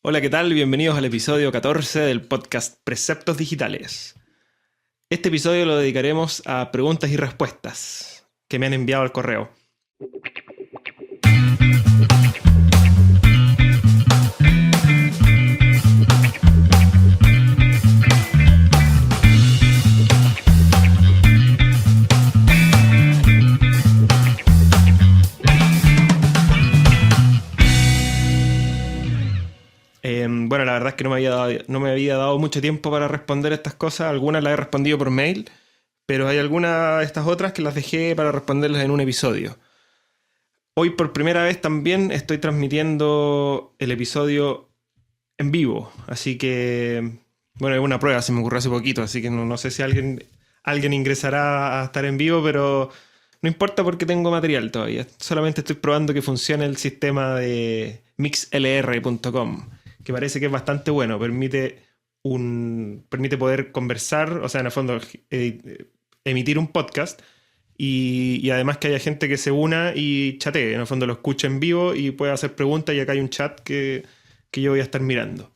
Hola, ¿qué tal? Bienvenidos al episodio 14 del podcast Preceptos Digitales. Este episodio lo dedicaremos a preguntas y respuestas que me han enviado al correo. Bueno, la verdad es que no me había dado mucho tiempo para responder estas cosas. Algunas las he respondido por mail, pero hay algunas de estas otras que las dejé para responderlas en un episodio. Hoy por primera vez también estoy transmitiendo el episodio en vivo, así que, bueno, es una prueba, se me ocurrió hace poquito, así que no sé si alguien ingresará a estar en vivo, pero no importa porque tengo material todavía. Solamente estoy probando que funcione el sistema de mixlr.com, que parece que es bastante bueno. Permite poder conversar, o sea, en el fondo, emitir un podcast y además que haya gente que se una y chatee. En el fondo lo escucha en vivo y puede hacer preguntas y acá hay un chat que yo voy a estar mirando.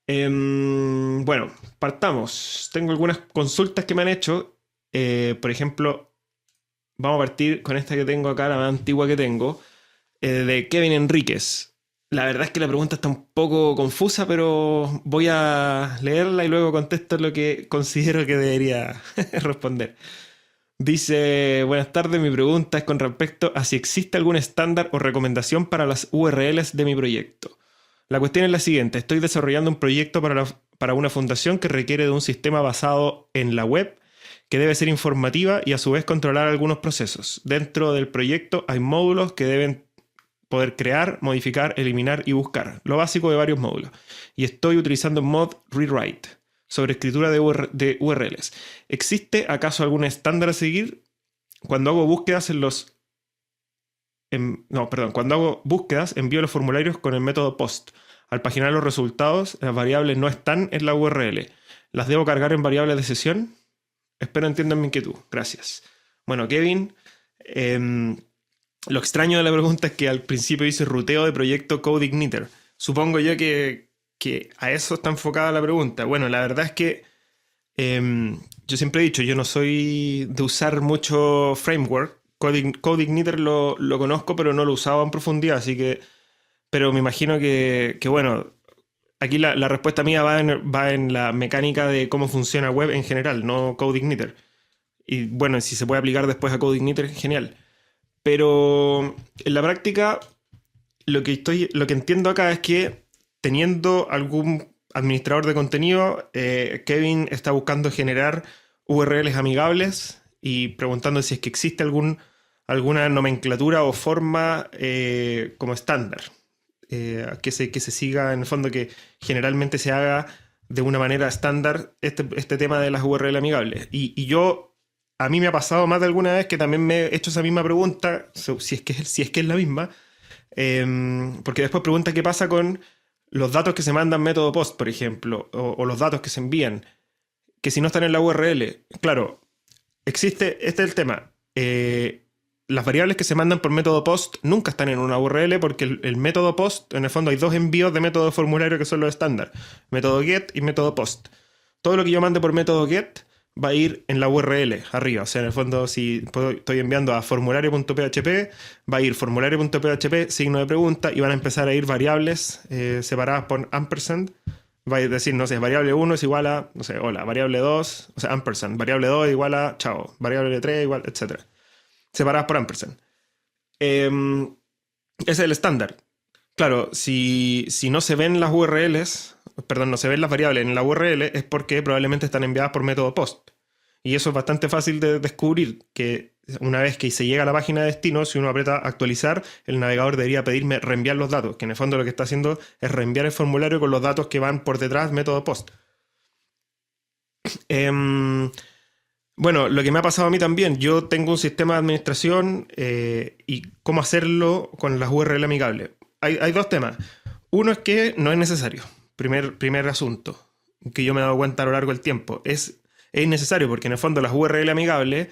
Bueno, partamos. Tengo algunas consultas que me han hecho. Por ejemplo, vamos a partir con esta que tengo acá, la más antigua que tengo, de Kevin Enríquez. La verdad es que la pregunta está un poco confusa, pero voy a leerla y luego contesto lo que considero que debería responder. Dice, buenas tardes, mi pregunta es con respecto a si existe algún estándar o recomendación para las URLs de mi proyecto. La cuestión es la siguiente, estoy desarrollando un proyecto para una fundación que requiere de un sistema basado en la web que debe ser informativa y a su vez controlar algunos procesos. Dentro del proyecto hay módulos que deben poder crear, modificar, eliminar y buscar, lo básico de varios módulos. Y estoy utilizando mod rewrite sobre escritura de URLs. ¿Existe acaso algún estándar a seguir? Cuando hago búsquedas cuando hago búsquedas envío los formularios con el método post. Al paginar los resultados, las variables no están en la URL. ¿Las debo cargar en variables de sesión? Espero entiendan mi inquietud. Gracias. Bueno, Kevin, lo extraño de la pregunta es que al principio dice ruteo de proyecto CodeIgniter. Supongo yo que a eso está enfocada la pregunta. Bueno, la verdad es que yo siempre he dicho, yo no soy de usar mucho framework. CodeIgniter lo conozco, pero no lo usaba en profundidad, así que... Pero me imagino que bueno, aquí la respuesta mía va en la mecánica de cómo funciona web en general, no CodeIgniter. Y bueno, si se puede aplicar después a CodeIgniter, genial. Pero en la práctica, lo que entiendo acá es que teniendo algún administrador de contenido, Kevin está buscando generar URLs amigables y preguntando si es que existe alguna nomenclatura o forma como estándar. Que se siga, en el fondo, que generalmente se haga de una manera estándar este tema de las URL amigables. A mí me ha pasado más de alguna vez que también me he hecho esa misma pregunta, si es que es la misma, porque después pregunta qué pasa con los datos que se mandan método post, por ejemplo, o los datos que se envían, que si no están en la URL. Claro, este es el tema. Las variables que se mandan por método post nunca están en una URL porque el método post, en el fondo hay dos envíos de método de formulario que son los estándar, método get y método post. Todo lo que yo mande por método get va a ir en la URL arriba. O sea, en el fondo, si estoy enviando a formulario.php, va a ir formulario.php, signo de pregunta, y van a empezar a ir variables separadas por ampersand. Va a decir, no sé, variable 1 es igual a, no sé, hola, variable 2, o sea, ampersand, variable 2 es igual a chao, variable 3 igual, etc. Separadas por ampersand. Ese es el estándar. Claro, si no se ven las URLs, perdón, no se ven las variables en la URL, es porque probablemente están enviadas por método post. Y eso es bastante fácil de descubrir, que una vez que se llega a la página de destino, si uno aprieta actualizar, el navegador debería pedirme reenviar los datos, que en el fondo lo que está haciendo es reenviar el formulario con los datos que van por detrás método post. Bueno, lo que me ha pasado a mí también, yo tengo un sistema de administración y cómo hacerlo con las URL amigables. Hay dos temas. Uno es que no es necesario. Primer asunto que yo me he dado cuenta a lo largo del tiempo. Es innecesario porque en el fondo las URL amigables,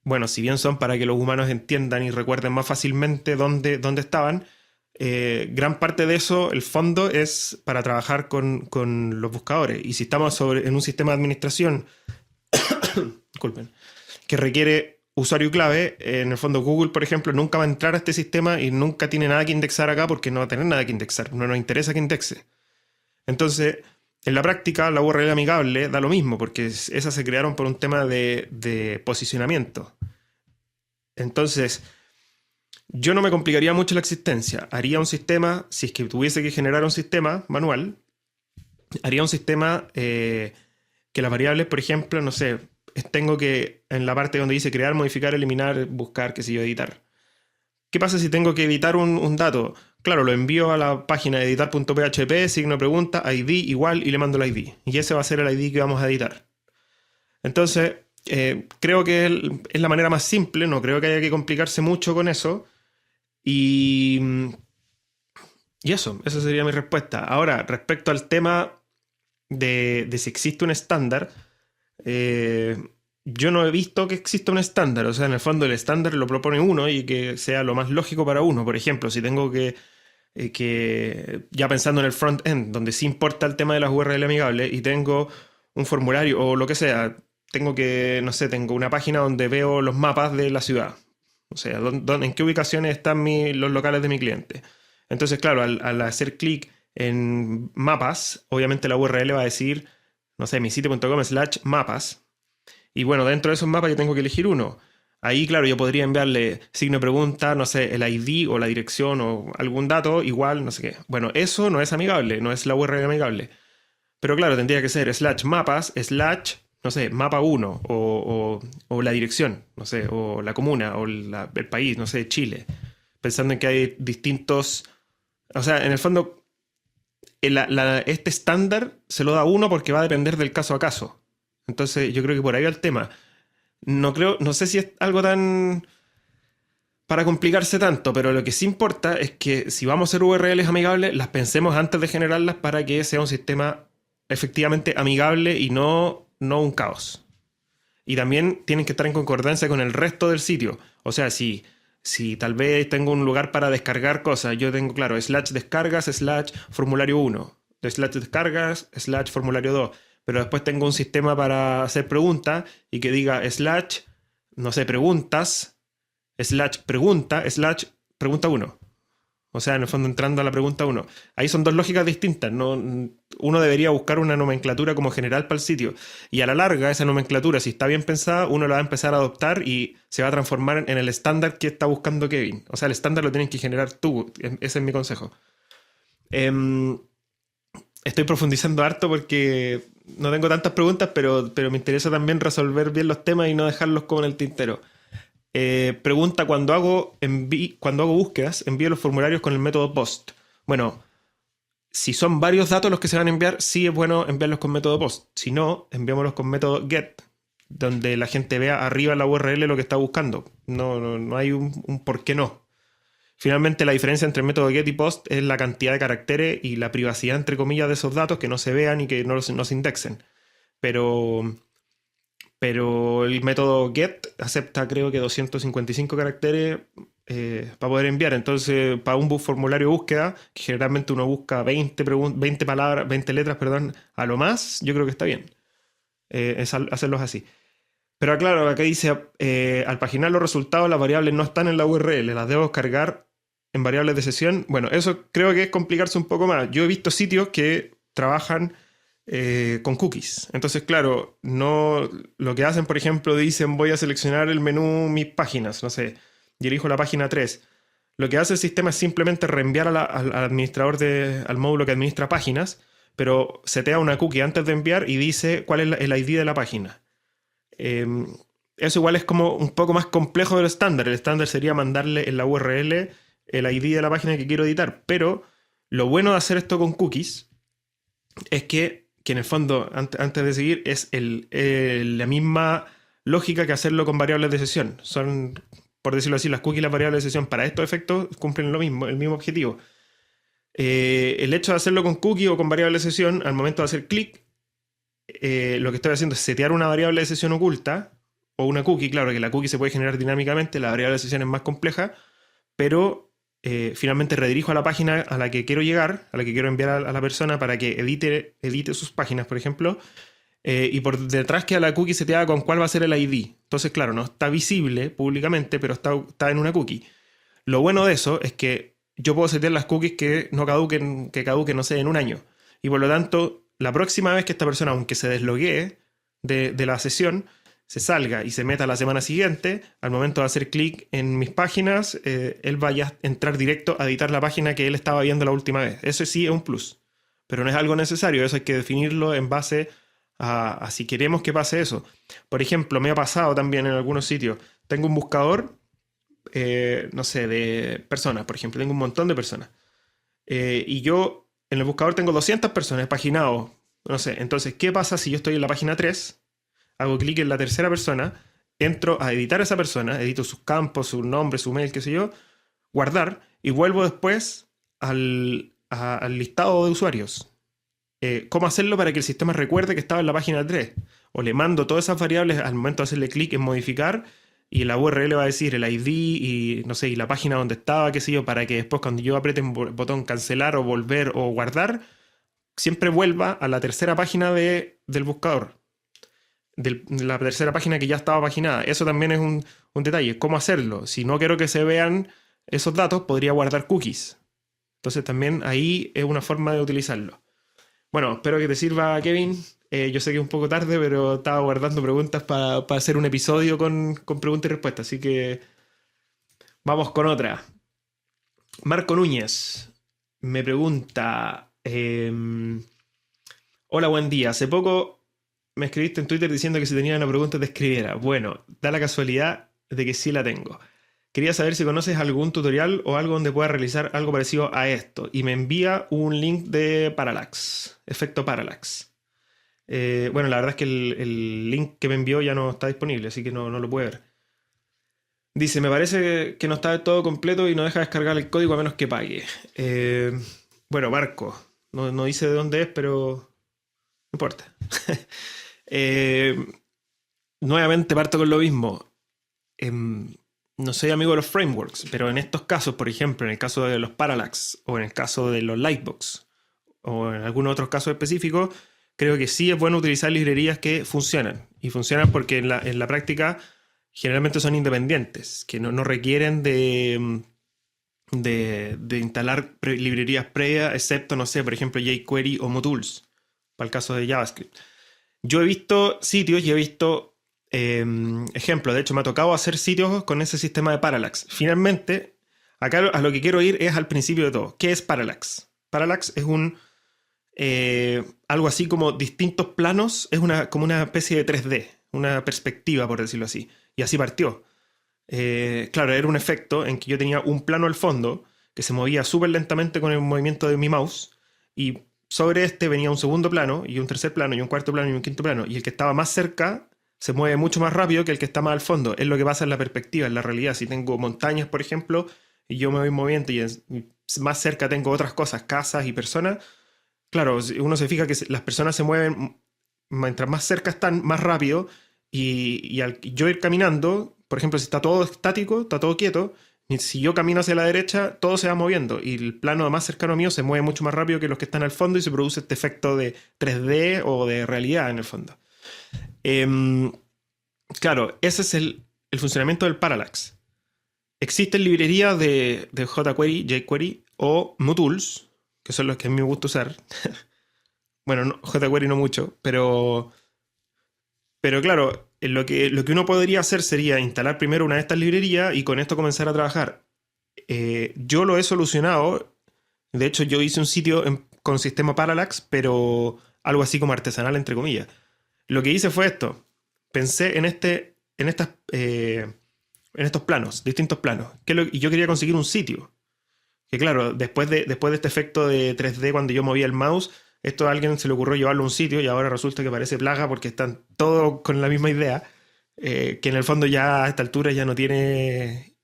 bueno, si bien son para que los humanos entiendan y recuerden más fácilmente dónde estaban, gran parte de eso, el fondo, es para trabajar con los buscadores. Y si estamos en un sistema de administración, disculpen, que requiere usuario y clave, en el fondo Google, por ejemplo, nunca va a entrar a este sistema y nunca tiene nada que indexar acá porque no va a tener nada que indexar. No nos interesa que indexe. Entonces, en la práctica, la URL amigable da lo mismo porque esas se crearon por un tema de posicionamiento. Entonces, yo no me complicaría mucho la existencia. Haría un sistema, si es que tuviese que generar un sistema manual, haría un sistema que las variables, por ejemplo, no sé, tengo que, en la parte donde dice crear, modificar, eliminar, buscar, qué sé yo, editar. ¿Qué pasa si tengo que editar un dato? Claro, lo envío a la página de editar.php, signo de pregunta, ID igual y le mando el ID. Y ese va a ser el ID que vamos a editar. Entonces, creo que es la manera más simple, no creo que haya que complicarse mucho con eso. Y esa sería mi respuesta. Ahora, respecto al tema de si existe un estándar, yo no he visto que exista un estándar. O sea, en el fondo el estándar lo propone uno y que sea lo más lógico para uno. Por ejemplo, si tengo ya pensando en el front-end, donde sí importa el tema de las URL amigables y tengo un formulario o lo que sea, no sé, tengo una página donde veo los mapas de la ciudad. O sea, en qué ubicaciones están los locales de mi cliente. Entonces, claro, al hacer clic en mapas, obviamente la URL va a decir, no sé, misitio.com/mapas. Y bueno, dentro de esos mapas yo tengo que elegir uno. Ahí, claro, yo podría enviarle signo de pregunta, no sé, el ID o la dirección o algún dato, igual, no sé qué. Bueno, eso no es amigable, no es la URL amigable. Pero claro, tendría que ser /mapas/ no sé, mapa 1 o la dirección, no sé, o la comuna o el país, no sé, Chile. Pensando en que hay distintos... O sea, en el fondo, este estándar se lo da uno porque va a depender del caso a caso. Entonces yo creo que por ahí va el tema. No sé si es algo tan para complicarse tanto, pero lo que sí importa es que si vamos a hacer URLs amigables, las pensemos antes de generarlas para que sea un sistema efectivamente amigable y no un caos. Y también tienen que estar en concordancia con el resto del sitio. O sea, si tal vez tengo un lugar para descargar cosas, yo tengo, claro, /descargas, /formulario 1, /descargas, /formulario 2. Pero después tengo un sistema para hacer preguntas y que diga no sé, preguntas, /pregunta, /pregunta 1. O sea, en el fondo entrando a la pregunta 1. Ahí son dos lógicas distintas. ¿No? Uno debería buscar una nomenclatura como general para el sitio. Y a la larga, esa nomenclatura, si está bien pensada, uno la va a empezar a adoptar y se va a transformar en el estándar que está buscando Kevin. O sea, el estándar lo tienes que generar tú. Ese es mi consejo. Estoy profundizando harto porque no tengo tantas preguntas, pero me interesa también resolver bien los temas y no dejarlos como en el tintero. Pregunta, cuando hago búsquedas, envío los formularios con el método POST. Bueno, si son varios datos los que se van a enviar, sí es bueno enviarlos con método POST. Si no, enviámoslos con método GET, donde la gente vea arriba en la URL lo que está buscando. No hay un por qué no. Finalmente, la diferencia entre el método GET y POST es la cantidad de caracteres y la privacidad, entre comillas, de esos datos, que no se vean y que no se indexen. Pero el método GET acepta, creo que 255 caracteres para poder enviar. Entonces, para un formulario de búsqueda, que generalmente uno busca 20 palabras, 20 letras, perdón, a lo más, yo creo que está bien. Es hacerlos así. Pero claro, acá dice, al paginar los resultados, las variables no están en la URL, las debo descargar en variables de sesión. Bueno, eso creo que es complicarse un poco más. Yo he visto sitios que trabajan con cookies. Entonces, claro, lo que hacen, por ejemplo, dicen voy a seleccionar el menú mis páginas, no sé, y elijo la página 3. Lo que hace el sistema es simplemente reenviar al administrador al módulo que administra páginas, pero setea una cookie antes de enviar y dice cuál es el ID de la página. Eso igual es como un poco más complejo del estándar. El estándar sería mandarle en la URL el ID de la página que quiero editar, pero lo bueno de hacer esto con cookies es que en el fondo, antes de seguir, es la misma lógica que hacerlo con variables de sesión. Son, por decirlo así, las cookies y las variables de sesión para estos efectos cumplen lo mismo, el mismo objetivo. El hecho de hacerlo con cookie o con variable de sesión, al momento de hacer clic, lo que estoy haciendo es setear una variable de sesión oculta o una cookie. Claro que la cookie se puede generar dinámicamente, la variable de sesión es más compleja, pero finalmente redirijo a la página a la que quiero llegar, a la que quiero enviar a la persona para que edite sus páginas, por ejemplo, y por detrás queda la cookie seteada con cuál va a ser el ID. Entonces, claro, no está visible públicamente, pero está en una cookie. Lo bueno de eso es que yo puedo setear las cookies que caduquen, no sé, en un año. Y por lo tanto, la próxima vez que esta persona, aunque se desloguee de la sesión, se salga y se meta la semana siguiente, al momento de hacer clic en mis páginas, él vaya a entrar directo a editar la página que él estaba viendo la última vez. Eso sí es un plus, pero no es algo necesario. Eso hay que definirlo en base a si queremos que pase eso. Por ejemplo, me ha pasado también en algunos sitios. Tengo un buscador, no sé, de personas, por ejemplo. Tengo un montón de personas. Y yo en el buscador tengo 200 personas paginados. No sé, entonces, ¿qué pasa si yo estoy en la página 3? Hago clic en la tercera persona, entro a editar a esa persona, edito sus campos, su nombre, su mail, qué sé yo, guardar, y vuelvo después al listado de usuarios. ¿Cómo hacerlo para que el sistema recuerde que estaba en la página 3? O le mando todas esas variables al momento de hacerle clic en modificar, y la URL va a decir el ID y no sé, y la página donde estaba, qué sé yo, para que después cuando yo apriete un botón cancelar o volver o guardar, siempre vuelva a la tercera página del buscador. De la tercera página que ya estaba paginada. Eso también es un detalle. ¿Cómo hacerlo? Si no quiero que se vean esos datos, podría guardar cookies. Entonces también ahí es una forma de utilizarlo. Bueno, espero que te sirva, Kevin. Yo sé que es un poco tarde, pero estaba guardando preguntas para hacer un episodio con preguntas y respuestas. Así que vamos con otra. Marco Núñez me pregunta... hola, buen día. Hace poco me escribiste en Twitter diciendo que si tenía una pregunta te escribiera. Bueno, da la casualidad de que sí la tengo. Quería saber si conoces algún tutorial o algo donde pueda realizar algo parecido a esto. Y me envía un link de Parallax, efecto Parallax. Bueno, la verdad es que el link que me envió ya no está disponible, así que no lo puede ver. Dice, me parece que no está del todo completo y no deja descargar el código a menos que pague. Bueno, Marco, no dice de dónde es, pero no importa. Eh, Nuevamente parto con lo mismo. No soy amigo de los frameworks, pero en estos casos, por ejemplo, en el caso de los Parallax o en el caso de los Lightbox o en algunos otros casos específicos, creo que sí es bueno utilizar librerías que funcionan. Y funcionan porque en la práctica generalmente son independientes, que no requieren de instalar librerías previas, excepto, no sé, por ejemplo, jQuery o Motools, para el caso de JavaScript. Yo he visto sitios y he visto ejemplos. De hecho, me ha tocado hacer sitios con ese sistema de Parallax. Finalmente, acá a lo que quiero ir es al principio de todo. ¿Qué es Parallax? Parallax es algo así como distintos planos. Es como una especie de 3D, una perspectiva, por decirlo así. Y así partió. Claro, era un efecto en que yo tenía un plano al fondo que se movía súper lentamente con el movimiento de mi mouse, y sobre este venía un segundo plano y un tercer plano y un cuarto plano y un quinto plano, y el que estaba más cerca se mueve mucho más rápido que el que está más al fondo. Es lo que pasa en la perspectiva, en la realidad. Si tengo montañas, por ejemplo, y yo me voy moviendo y más cerca tengo otras cosas, casas y personas, claro, uno se fija que las personas se mueven mientras más cerca están, más rápido, y al yo ir caminando, por ejemplo, si está todo estático, está todo quieto, y si yo camino hacia la derecha, todo se va moviendo, y el plano más cercano mío se mueve mucho más rápido que los que están al fondo, y se produce este efecto de 3D o de realidad en el fondo. Claro, ese es el funcionamiento del Parallax. Existen librerías de jQuery o Motools, que son los que a mí me gusta usar. Bueno, jQuery no mucho, pero claro, lo que uno podría hacer sería instalar primero una de estas librerías y con esto comenzar a trabajar. Yo lo he solucionado. De hecho, yo hice un sitio con sistema Parallax, pero algo así como artesanal, entre comillas. Lo que hice fue esto. Pensé en estos planos, distintos planos. Y yo quería conseguir un sitio. Que claro, después de este efecto de 3D cuando yo movía el mouse, esto a alguien se le ocurrió llevarlo a un sitio y ahora resulta que parece plaga porque están todos con la misma idea, que en el fondo ya a esta altura ya no tiene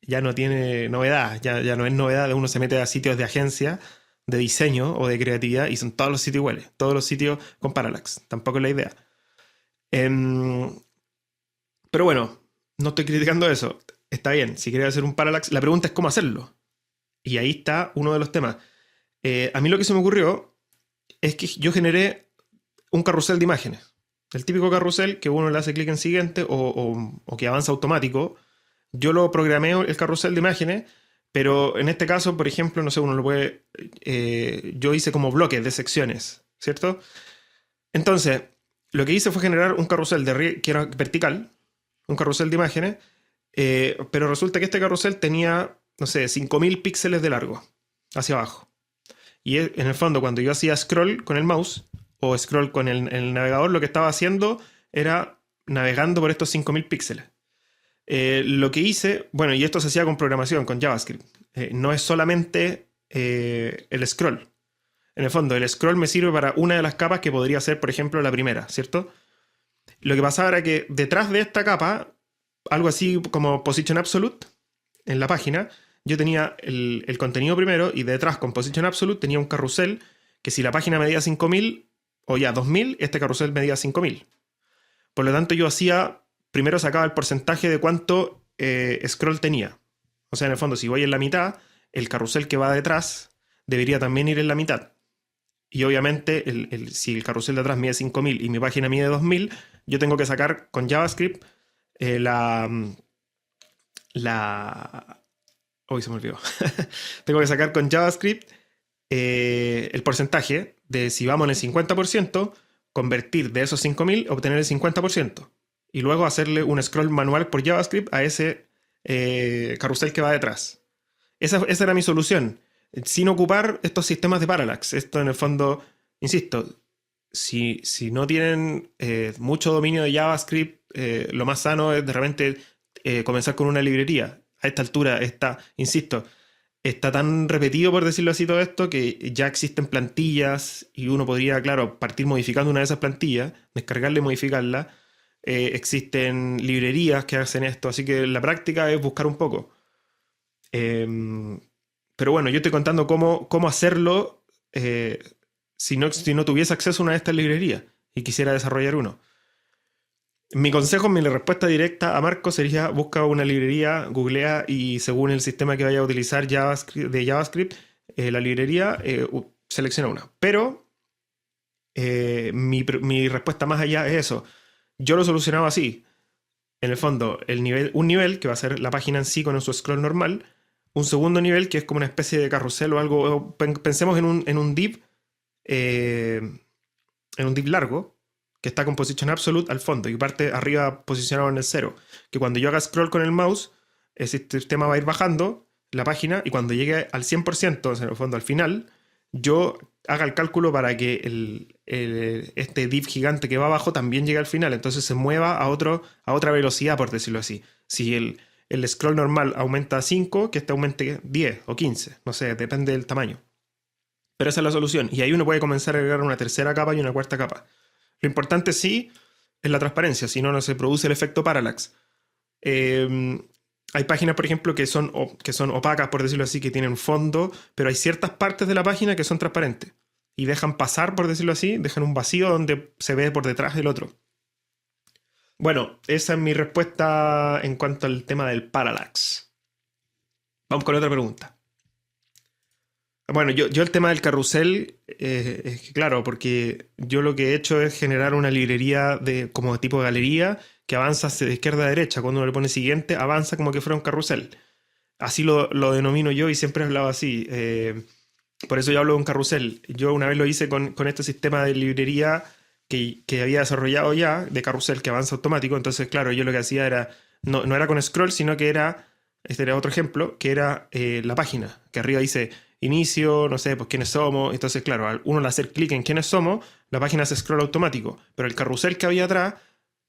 novedad, ya no es novedad. Uno se mete a sitios de agencia, de diseño o de creatividad y son todos los sitios iguales, todos los sitios con Parallax, tampoco es la idea. Pero bueno, no estoy criticando eso, está bien, si quieres hacer un Parallax, la pregunta es cómo hacerlo. Y ahí está uno de los temas. A mí lo que se me ocurrió es que yo generé un carrusel de imágenes. El típico carrusel que uno le hace clic en siguiente o que avanza automático. Yo lo programé el carrusel de imágenes, pero en este caso, por ejemplo, no sé, uno lo puede... yo hice como bloques de secciones, ¿cierto? Entonces, lo que hice fue generar un carrusel que era vertical, un carrusel de imágenes, pero resulta que este carrusel tenía, no sé, 5000 píxeles de largo, hacia abajo. Y en el fondo, cuando yo hacía scroll con el mouse o scroll con el navegador, lo que estaba haciendo era navegando por estos 5000 píxeles. Lo que hice, bueno, y esto se hacía con programación, con JavaScript. No es solamente el scroll. En el fondo, el scroll me sirve para una de las capas que podría ser, por ejemplo, la primera, ¿cierto? Lo que pasaba era que detrás de esta capa, algo así como Position Absolute, en la página, yo tenía el contenido primero y detrás con Position Absolute tenía un carrusel que si la página medía 5000 o ya 2000, este carrusel medía 5000. Por lo tanto, yo primero sacaba el porcentaje de cuánto scroll tenía. O sea, en el fondo, si voy en la mitad, el carrusel que va detrás debería también ir en la mitad. Y obviamente, si el carrusel de atrás mide 5000 y mi página mide 2000, yo tengo que sacar con JavaScript Hoy se me olvidó. Tengo que sacar con JavaScript el porcentaje de si vamos en el 50%, convertir de esos 5000, obtener el 50%. Y luego hacerle un scroll manual por JavaScript a ese carrusel que va detrás. Esa era mi solución. Sin ocupar estos sistemas de parallax. Esto en el fondo, insisto, si no tienen mucho dominio de JavaScript, lo más sano es de repente comenzar con una librería. A esta altura insisto, está tan repetido, por decirlo así, todo esto, que ya existen plantillas y uno podría, claro, partir modificando una de esas plantillas, descargarla y modificarla. Existen librerías que hacen esto, así que la práctica es buscar un poco. Pero bueno, yo estoy contando cómo hacerlo si no tuviese acceso a una de estas librerías y quisiera desarrollar uno. Mi consejo, mi respuesta directa a Marco sería: busca una librería, googlea y según el sistema que vaya a utilizar de JavaScript, la librería, selecciona una. Pero mi respuesta más allá es eso. Yo lo solucionaba así. En el fondo, un nivel, que va a ser la página en sí con su scroll normal. Un segundo nivel, que es como una especie de carrusel o algo. Pensemos en un div. En un div largo, que está con Position Absolute al fondo y parte arriba posicionado en el 0. Que cuando yo haga scroll con el mouse, el sistema va a ir bajando la página y cuando llegue al 100%, en el fondo al final, yo haga el cálculo para que este div gigante que va abajo también llegue al final. Entonces se mueva a otra velocidad, por decirlo así. Si el scroll normal aumenta a 5, que este aumente 10 o 15. No sé, depende del tamaño. Pero esa es la solución. Y ahí uno puede comenzar a agregar una tercera capa y una cuarta capa. Lo importante sí es la transparencia, si no, no se produce el efecto parallax. Hay páginas, por ejemplo, que son opacas, por decirlo así, que tienen fondo, pero hay ciertas partes de la página que son transparentes. Y dejan pasar, por decirlo así, dejan un vacío donde se ve por detrás del otro. Bueno, esa es mi respuesta en cuanto al tema del parallax. Vamos con otra pregunta. Bueno, yo el tema del carrusel, es que claro, porque yo lo que he hecho es generar una librería como tipo de galería que avanza de izquierda a derecha. Cuando uno le pone siguiente, avanza como que fuera un carrusel. Así lo denomino yo y siempre he hablado así. Por eso yo hablo de un carrusel. Yo una vez lo hice con este sistema de librería que había desarrollado ya, de carrusel que avanza automático. Entonces, claro, yo lo que hacía era, no era con scroll, sino que este era otro ejemplo, que era la página, que arriba dice inicio, no sé, pues quiénes somos. Entonces, claro, al uno al hacer clic en quiénes somos, la página se scroll automático. Pero el carrusel que había atrás,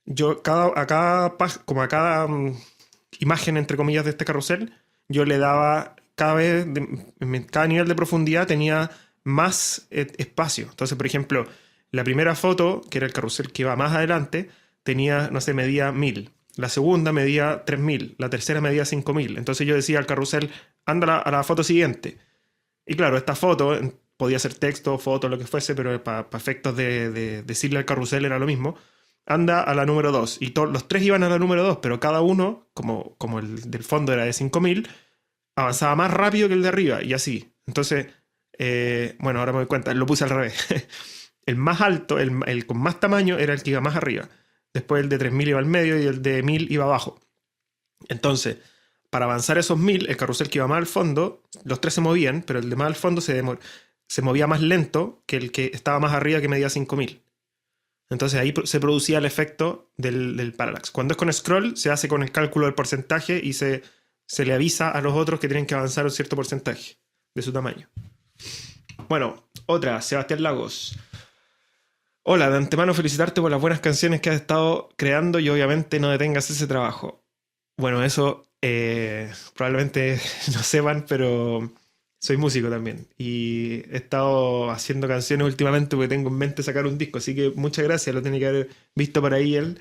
yo a cada imagen, entre comillas, de este carrusel, yo le daba cada nivel de profundidad tenía más espacio. Entonces, por ejemplo, la primera foto, que era el carrusel que iba más adelante, tenía, no sé, medía 1000. La segunda medía 3000. La tercera medía 5000. Entonces yo decía al carrusel, anda a la foto siguiente. Y claro, esta foto podía ser texto, foto, lo que fuese, pero para efectos de decirle al carrusel era lo mismo. Anda a la número 2. Y los tres iban a la número 2, pero cada uno, como el del fondo era de 5000, avanzaba más rápido que el de arriba y así. Entonces, bueno, ahora me doy cuenta, lo puse al revés. El más alto, el con más tamaño, era el que iba más arriba. Después el de 3000 iba al medio y el de 1000 iba abajo. Entonces, para avanzar esos 1000, el carrusel que iba más al fondo, los tres se movían, pero el de más al fondo se movía más lento que el que estaba más arriba, que medía 5000. Entonces ahí se producía el efecto del parallax. Cuando es con scroll, se hace con el cálculo del porcentaje y se le avisa a los otros que tienen que avanzar un cierto porcentaje de su tamaño. Bueno, otra, Sebastián Lagos. Hola, de antemano felicitarte por las buenas canciones que has estado creando y obviamente no detengas ese trabajo. Bueno, eso probablemente no sepan, pero soy músico también. Y he estado haciendo canciones últimamente porque tengo en mente sacar un disco. Así que muchas gracias, lo tiene que haber visto por ahí él.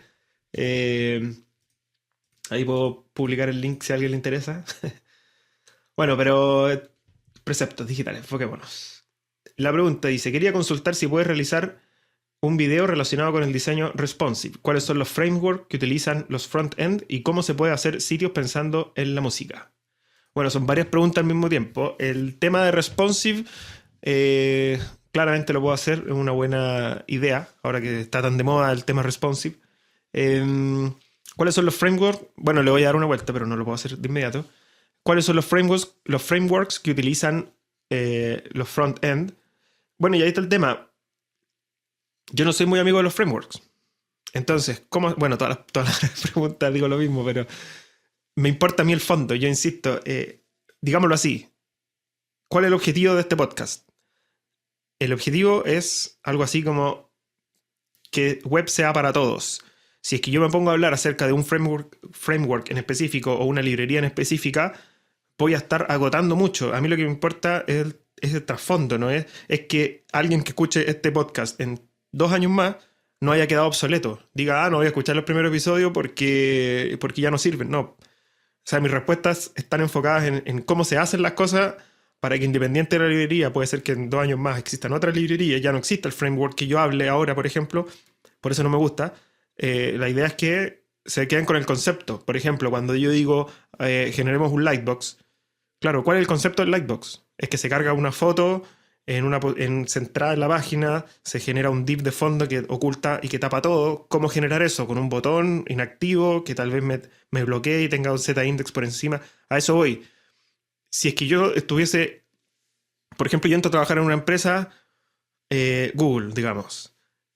Ahí puedo publicar el link si a alguien le interesa. Bueno, pero preceptos digitales, enfoquémonos. La pregunta dice, quería consultar si puedes realizar un video relacionado con el diseño responsive. ¿Cuáles son los frameworks que utilizan los front-end y cómo se puede hacer sitios pensando en la música? Bueno, son varias preguntas al mismo tiempo. El tema de responsive, claramente lo puedo hacer, es una buena idea, ahora que está tan de moda el tema responsive. ¿Cuáles son los frameworks? Bueno, le voy a dar una vuelta, pero no lo puedo hacer de inmediato. ¿Cuáles son los frameworks que utilizan los front-end? Bueno, y ahí está el tema. Yo no soy muy amigo de los frameworks. Entonces, ¿cómo? Bueno, todas las preguntas digo lo mismo, pero me importa a mí el fondo. Yo insisto, digámoslo así. ¿Cuál es el objetivo de este podcast? El objetivo es algo así como que web sea para todos. Si es que yo me pongo a hablar acerca de un framework en específico o una librería en específica, voy a estar agotando mucho. A mí lo que me importa es el trasfondo, ¿no? Es que alguien que escuche este podcast en 2 años más no haya quedado obsoleto. Diga, no voy a escuchar los primeros episodios porque ya no sirven. No. O sea, mis respuestas están enfocadas en cómo se hacen las cosas para que, independiente de la librería, puede ser que en 2 años más existan otras librerías, ya no exista el framework que yo hable ahora, por ejemplo. Por eso no me gusta. La idea es que se queden con el concepto. Por ejemplo, cuando yo digo generemos un lightbox, claro, ¿cuál es el concepto del lightbox? Es que se carga una foto centrada en la página, se genera un div de fondo que oculta y que tapa todo. ¿Cómo generar eso? Con un botón inactivo que tal vez me bloquee y tenga un Z-index por encima. A eso voy. Si es que yo estuviese, por ejemplo, yo entro a trabajar en una empresa, Google, digamos.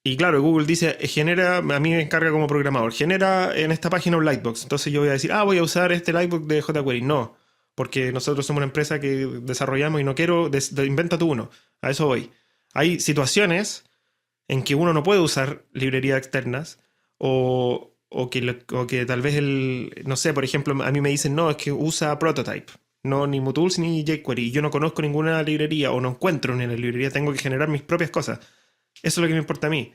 Y claro, Google dice, a mí me encarga como programador, genera en esta página un lightbox. Entonces yo voy a decir, voy a usar este lightbox de jQuery. No, porque nosotros somos una empresa que desarrollamos y no quiero, inventa tú uno. A eso voy. Hay situaciones en que uno no puede usar librerías externas o que tal vez no sé, por ejemplo, a mí me dicen, no, es que usa Prototype. No, ni MooTools ni jQuery. Y yo no conozco ninguna librería o no encuentro ni en la librería, tengo que generar mis propias cosas. Eso es lo que me importa a mí.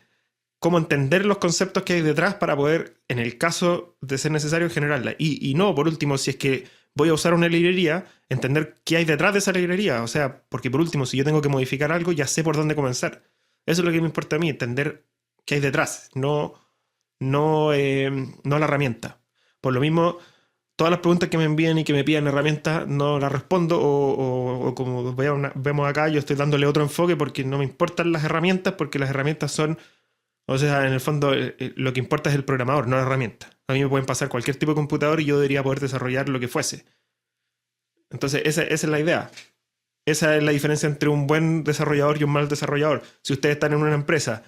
Cómo entender los conceptos que hay detrás para poder, en el caso de ser necesario, generarla. Y no, por último, si es que voy a usar una librería, entender qué hay detrás de esa librería. O sea, porque por último, si yo tengo que modificar algo, ya sé por dónde comenzar. Eso es lo que me importa a mí, entender qué hay detrás, no la herramienta. Por lo mismo, todas las preguntas que me envían y que me piden herramientas no las respondo o como vemos acá, yo estoy dándole otro enfoque porque no me importan las herramientas, porque las herramientas son, o sea, en el fondo lo que importa es el programador, no la herramienta. A mí me pueden pasar cualquier tipo de computador y yo debería poder desarrollar lo que fuese. Entonces esa es la idea. Esa es la diferencia entre un buen desarrollador y un mal desarrollador. Si ustedes están en una empresa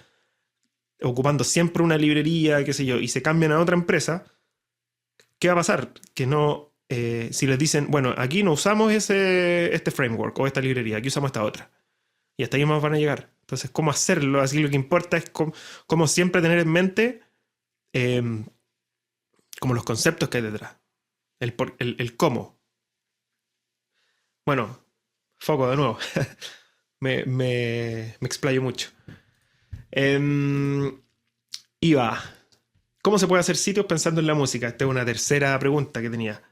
ocupando siempre una librería, qué sé yo, y se cambian a otra empresa, ¿qué va a pasar? Que no, si les dicen, bueno, aquí no usamos este framework o esta librería, aquí usamos esta otra. Y hasta ahí más van a llegar. Entonces, ¿cómo hacerlo? Así lo que importa es cómo siempre tener en mente como los conceptos que hay detrás. El cómo. Bueno, foco de nuevo. me explayo mucho. Iba. ¿Cómo se puede hacer sitios pensando en la música? Esta es una tercera pregunta que tenía.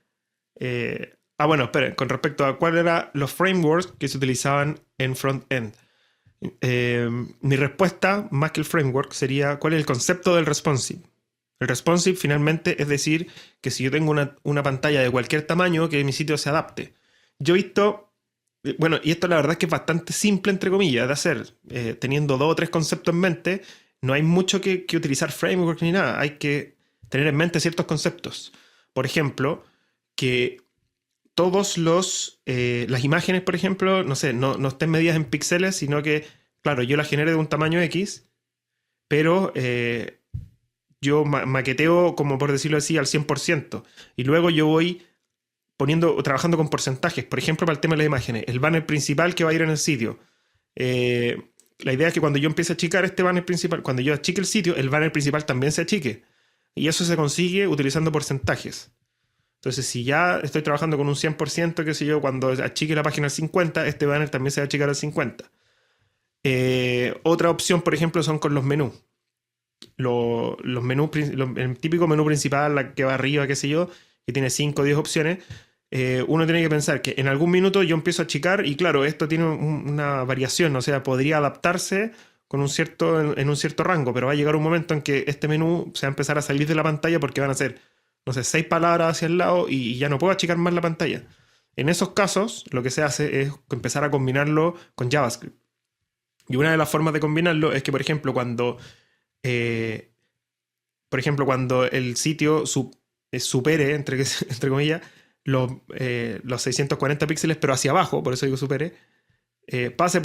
Bueno, esperen, con respecto a cuáles eran los frameworks que se utilizaban en front-end. Mi respuesta, más que el framework, sería ¿cuál es el concepto del responsive? El responsive finalmente es decir que si yo tengo una pantalla de cualquier tamaño, que mi sitio se adapte. Yo he visto, bueno, y esto la verdad es que es bastante simple, entre comillas, de hacer. Teniendo dos o tres conceptos en mente, no hay mucho que utilizar framework ni nada. Hay que tener en mente ciertos conceptos. Por ejemplo, que todos las imágenes, por ejemplo, no sé, no estén medidas en píxeles, sino que, claro, yo las genere de un tamaño X, pero yo maqueteo, como por decirlo así, al 100%. Y luego yo voy trabajando con porcentajes. Por ejemplo, para el tema de las imágenes, el banner principal que va a ir en el sitio. Eh, la idea es que cuando yo empiece a achicar este banner principal, cuando yo achique el sitio, el banner principal también se achique. Y eso se consigue utilizando porcentajes. Entonces, si ya estoy trabajando con un 100%, qué sé yo, cuando achique la página al 50, este banner también se va a achicar al 50. Otra opción, por ejemplo, son con los menús. Los menús, el típico menú principal, la que va arriba, qué sé yo, que tiene 5 o 10 opciones, uno tiene que pensar que en algún minuto yo empiezo a achicar y claro, esto tiene una variación, o sea, podría adaptarse con en un cierto rango, pero va a llegar un momento en que este menú se va a empezar a salir de la pantalla porque van a ser, no sé, 6 palabras hacia el lado y ya no puedo achicar más la pantalla. En esos casos, lo que se hace es empezar a combinarlo con JavaScript. Y una de las formas de combinarlo es que, eh, por ejemplo, cuando el sitio supere, entre comillas, los 640 píxeles, pero hacia abajo, por eso digo supere, pase,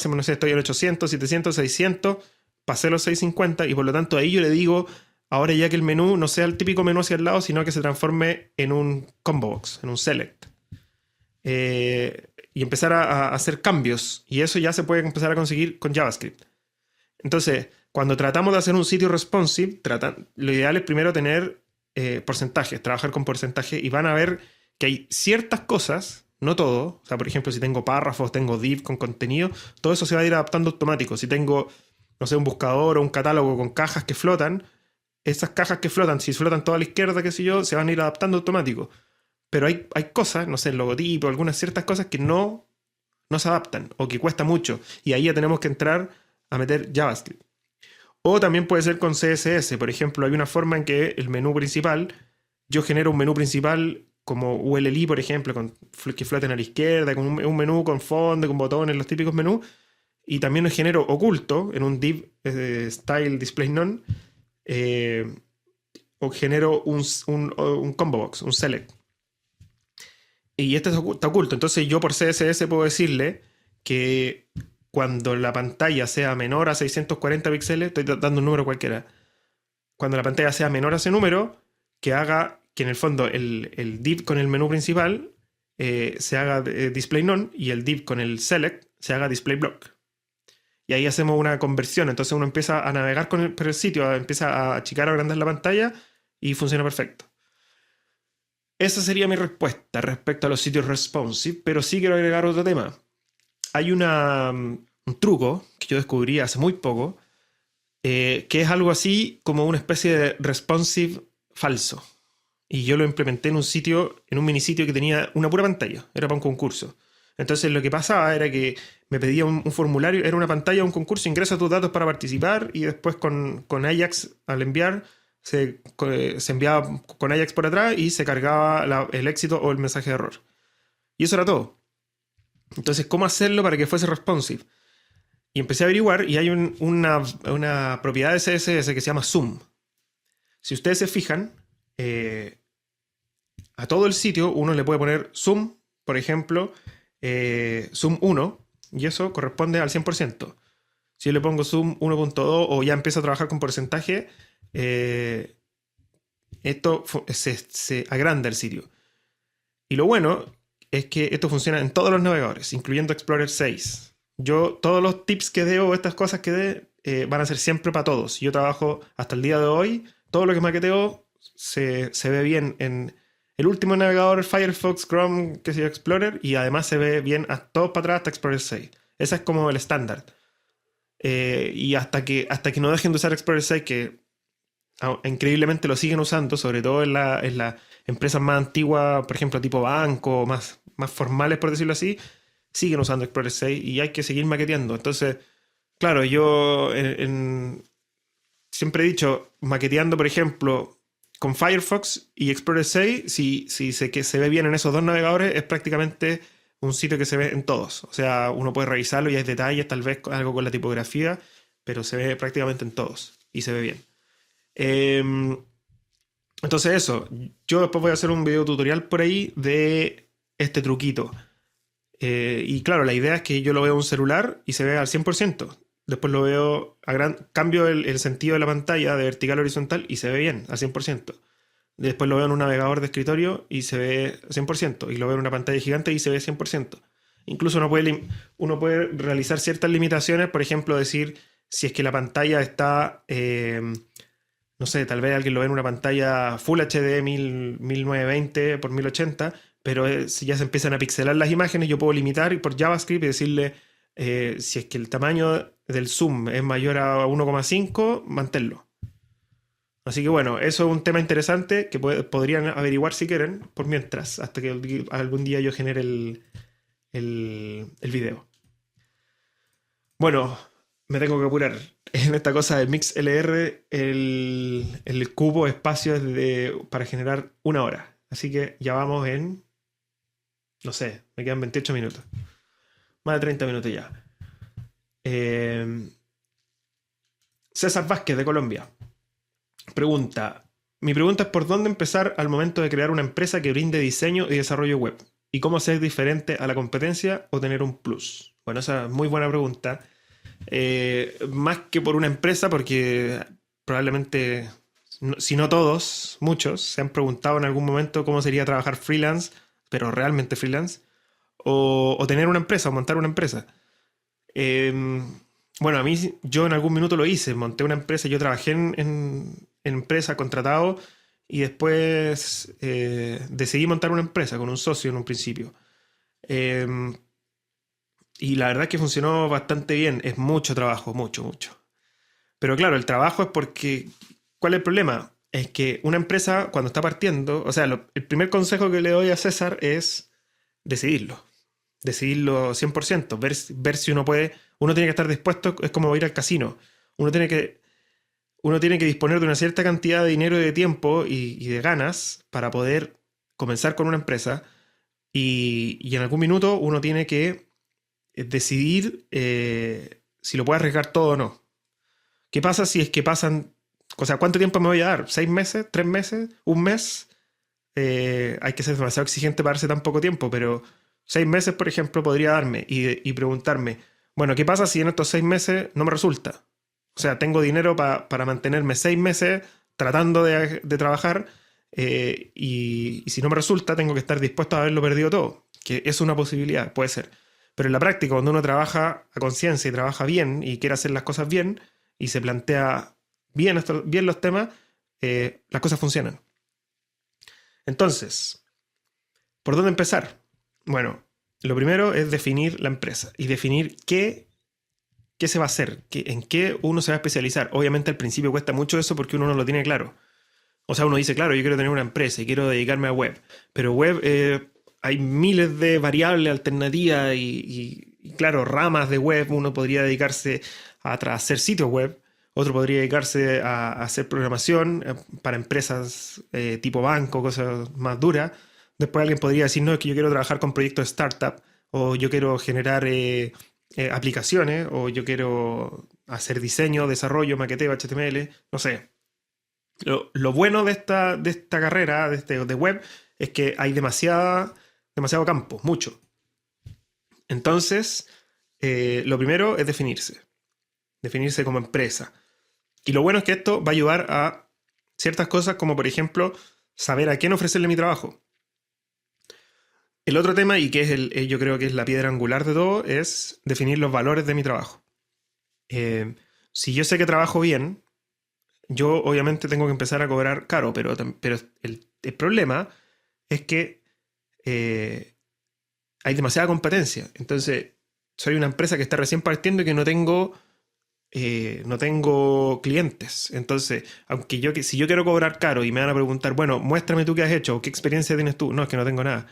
no sé, estoy en 800, 700, 600, pasé los 650 y por lo tanto ahí yo le digo, ahora ya que el menú no sea el típico menú hacia el lado, sino que se transforme en un combo box, en un select. Y empezar a hacer cambios. Y eso ya se puede empezar a conseguir con JavaScript. Entonces, cuando tratamos de hacer un sitio responsive, lo ideal es primero tener porcentajes, trabajar con porcentajes y van a ver que hay ciertas cosas, no todo, o sea, por ejemplo, si tengo párrafos, tengo div con contenido, todo eso se va a ir adaptando automático. Si tengo, no sé, un buscador o un catálogo con cajas que flotan, esas cajas que flotan, si flotan toda a la izquierda, qué sé yo, se van a ir adaptando automático. Pero hay cosas, no sé, el logotipo, algunas ciertas cosas que no se adaptan o que cuesta mucho. Y ahí ya tenemos que entrar a meter JavaScript. O también puede ser con CSS. Por ejemplo, hay una forma en que el menú principal, yo genero un menú principal como ULLI, por ejemplo, que floten a la izquierda, con un menú con fondo, con botones, los típicos menús. Y también lo genero oculto en un div style display none. O genero un combo box, un select. Y este está oculto. Entonces yo por CSS puedo decirle que cuando la pantalla sea menor a 640 píxeles, estoy dando un número cualquiera, cuando la pantalla sea menor a ese número, que haga que en el fondo el div con el menú principal se haga display none y el div con el select se haga display block. Y ahí hacemos una conversión. Entonces uno empieza a navegar por el sitio, empieza a achicar o agrandar la pantalla y funciona perfecto. Esa sería mi respuesta respecto a los sitios responsive, pero sí quiero agregar otro tema. Hay un truco que yo descubrí hace muy poco, que es algo así como una especie de responsive falso. Y yo lo implementé en un sitio, en un minisitio que tenía una pura pantalla, era para un concurso. Entonces lo que pasaba era que me pedía un formulario, era una pantalla, un concurso, ingresa tus datos para participar y después con Ajax al enviar se enviaba con Ajax por atrás y se cargaba el éxito o el mensaje de error. Y eso era todo. Entonces, ¿cómo hacerlo para que fuese responsive? Y empecé a averiguar y hay una propiedad de CSS que se llama zoom. Si ustedes se fijan, a todo el sitio uno le puede poner zoom, por ejemplo, zoom 1, y eso corresponde al 100%. Si yo le pongo zoom 1.2 o ya empiezo a trabajar con porcentaje, esto se agranda el sitio. Y lo bueno es que esto funciona en todos los navegadores, incluyendo Explorer 6. Yo, todos los tips que deo, estas cosas que dé, van a ser siempre para todos. Yo trabajo hasta el día de hoy, todo lo que maqueteo se ve bien en el último navegador, Firefox, Chrome, que sea Explorer, y además se ve bien a todos para atrás hasta Explorer 6. Ese es como el estándar. Y hasta que no dejen de usar Explorer 6, que increíblemente lo siguen usando, sobre todo en las empresas más antiguas, por ejemplo, tipo banco, más formales, por decirlo así, siguen usando Explorer 6 y hay que seguir maqueteando. Entonces, claro, yo siempre he dicho, maqueteando, por ejemplo, con Firefox y Explorer 6, que se ve bien en esos dos navegadores, es prácticamente un sitio que se ve en todos. O sea, uno puede revisarlo y hay detalles, tal vez algo con la tipografía, pero se ve prácticamente en todos y se ve bien. Entonces eso, yo después voy a hacer un video tutorial por ahí de este truquito. Y claro, la idea es que yo lo veo en un celular y se ve al 100%. Después lo veo cambio el sentido de la pantalla de vertical a horizontal y se ve bien al 100%. Después lo veo en un navegador de escritorio y se ve 100%. Y lo veo en una pantalla gigante y se ve 100%. Incluso uno puede realizar ciertas limitaciones, por ejemplo, decir si es que la pantalla está, no sé, tal vez alguien lo ve en una pantalla Full HD 1920 por 1080, pero si ya se empiezan a pixelar las imágenes, yo puedo limitar por JavaScript y decirle si es que el tamaño del zoom es mayor a 1,5, manténlo. Así que bueno, eso es un tema interesante que podrían averiguar si quieren, por mientras, hasta que algún día yo genere el video. Bueno, me tengo que apurar. En esta cosa del MixLR, el cubo espacio es para generar 1 hora. Así que ya vamos en, no sé, me quedan 28 minutos. Más de 30 minutos ya. César Vázquez de Colombia pregunta: mi pregunta es por dónde empezar al momento de crear una empresa que brinde diseño y desarrollo web, y cómo ser diferente a la competencia o tener un plus. Bueno, esa es muy buena pregunta. Más que por una empresa, porque probablemente, si no todos, muchos se han preguntado en algún momento cómo sería trabajar freelance, pero realmente freelance, o tener una empresa, o montar una empresa. Bueno, a mí, yo en algún minuto lo hice, monté una empresa, yo trabajé en empresa, contratado, y después decidí montar una empresa con un socio en un principio. Y la verdad es que funcionó bastante bien, es mucho trabajo, mucho, mucho. Pero claro, el trabajo es porque, ¿cuál es el problema? Es que una empresa cuando está partiendo, o sea, el primer consejo que le doy a César es decidirlo. Decidirlo 100%, ver si uno puede. Uno tiene que estar dispuesto, es como ir al casino. Uno tiene que disponer de una cierta cantidad de dinero y de tiempo y de ganas para poder comenzar con una empresa. Y en algún minuto uno tiene que decidir si lo puede arriesgar todo o no. ¿Qué pasa si es que pasan? O sea, ¿cuánto tiempo me voy a dar? ¿6 meses? ¿3 meses? ¿Un mes? Hay que ser demasiado exigente para darse tan poco tiempo, pero 6 meses, por ejemplo, podría darme y preguntarme, bueno, ¿qué pasa si en estos 6 meses no me resulta? O sea, tengo dinero para mantenerme 6 meses tratando de trabajar y si no me resulta, tengo que estar dispuesto a haberlo perdido todo, que es una posibilidad, puede ser. Pero en la práctica, cuando uno trabaja a conciencia y trabaja bien y quiere hacer las cosas bien y se plantea bien los temas, las cosas funcionan. Entonces, ¿por dónde empezar? Bueno, lo primero es definir la empresa y definir qué se va a hacer, en qué uno se va a especializar. Obviamente al principio cuesta mucho eso porque uno no lo tiene claro. O sea, uno dice, claro, yo quiero tener una empresa y quiero dedicarme a web. Pero web, hay miles de variables alternativas y claro, ramas de web. Uno podría dedicarse a hacer sitios web. Otro podría dedicarse a hacer programación para empresas tipo banco, cosas más duras. Después alguien podría decir, no, es que yo quiero trabajar con proyectos de startup, o yo quiero generar aplicaciones, o yo quiero hacer diseño, desarrollo, maqueteo, HTML, no sé. Lo bueno de esta carrera de web es que hay demasiado campo, mucho. Entonces, lo primero es definirse como empresa. Y lo bueno es que esto va a ayudar a ciertas cosas como, por ejemplo, saber a quién ofrecerle mi trabajo. El otro tema, y que es yo creo que es la piedra angular de todo, es definir los valores de mi trabajo. Si yo sé que trabajo bien, yo obviamente tengo que empezar a cobrar caro, pero el problema es que hay demasiada competencia. Entonces, soy una empresa que está recién partiendo y que no tengo clientes. Entonces, si yo quiero cobrar caro y me van a preguntar, bueno, muéstrame tú qué has hecho, qué experiencia tienes tú. No, es que no tengo nada.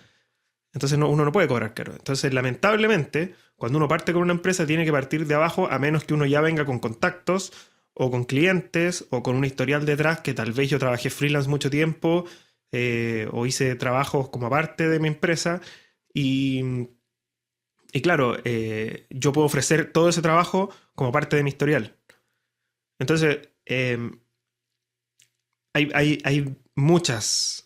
Entonces uno no puede cobrar caro. Entonces, lamentablemente, cuando uno parte con una empresa, tiene que partir de abajo, a menos que uno ya venga con contactos o con clientes, o con un historial detrás que tal vez yo trabajé freelance mucho tiempo, o hice trabajos como parte de mi empresa. Y, y claro, yo puedo ofrecer todo ese trabajo como parte de mi historial. Entonces, hay muchas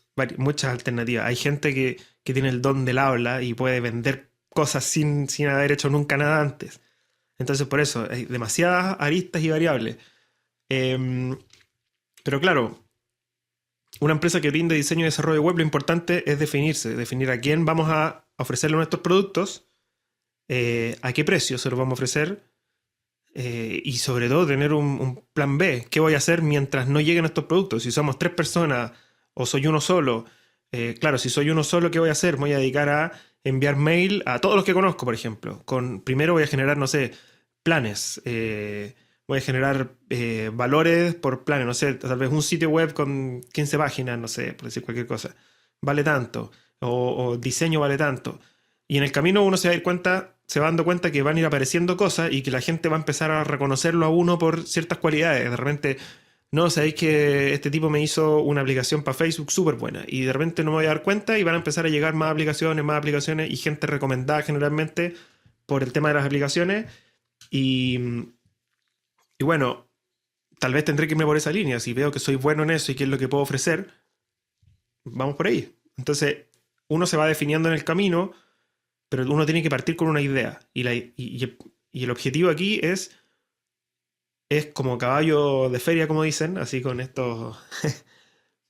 alternativas. Hay gente que tiene el don del habla y puede vender cosas sin haber hecho nunca nada antes. Entonces, por eso, hay demasiadas aristas y variables. Em, pero claro, una empresa que brinde diseño y desarrollo web, lo importante es definir a quién vamos a ofrecerle nuestros productos, a qué precio se los vamos a ofrecer, y sobre todo tener un plan B. ¿Qué voy a hacer mientras no lleguen estos productos? Si somos tres personas o soy uno solo, claro, si soy uno solo, ¿qué voy a hacer? Me voy a dedicar a enviar mail a todos los que conozco, por ejemplo. Primero voy a generar, no sé, planes. Voy a generar valores por planes, no sé, tal vez un sitio web con 15 páginas, no sé, por decir cualquier cosa. Vale tanto. O diseño vale tanto. Y en el camino uno se va dando cuenta que van a ir apareciendo cosas y que la gente va a empezar a reconocerlo a uno por ciertas cualidades. De repente, no, sabéis que este tipo me hizo una aplicación para Facebook súper buena. Y de repente no me voy a dar cuenta y van a empezar a llegar más aplicaciones y gente recomendada generalmente por el tema de las aplicaciones. Y, y bueno, tal vez tendré que irme por esa línea. Si veo que soy bueno en eso y qué es lo que puedo ofrecer, vamos por ahí. Entonces, uno se va definiendo en el camino, pero uno tiene que partir con una idea. Y el objetivo aquí es como caballo de feria, como dicen, así con estos,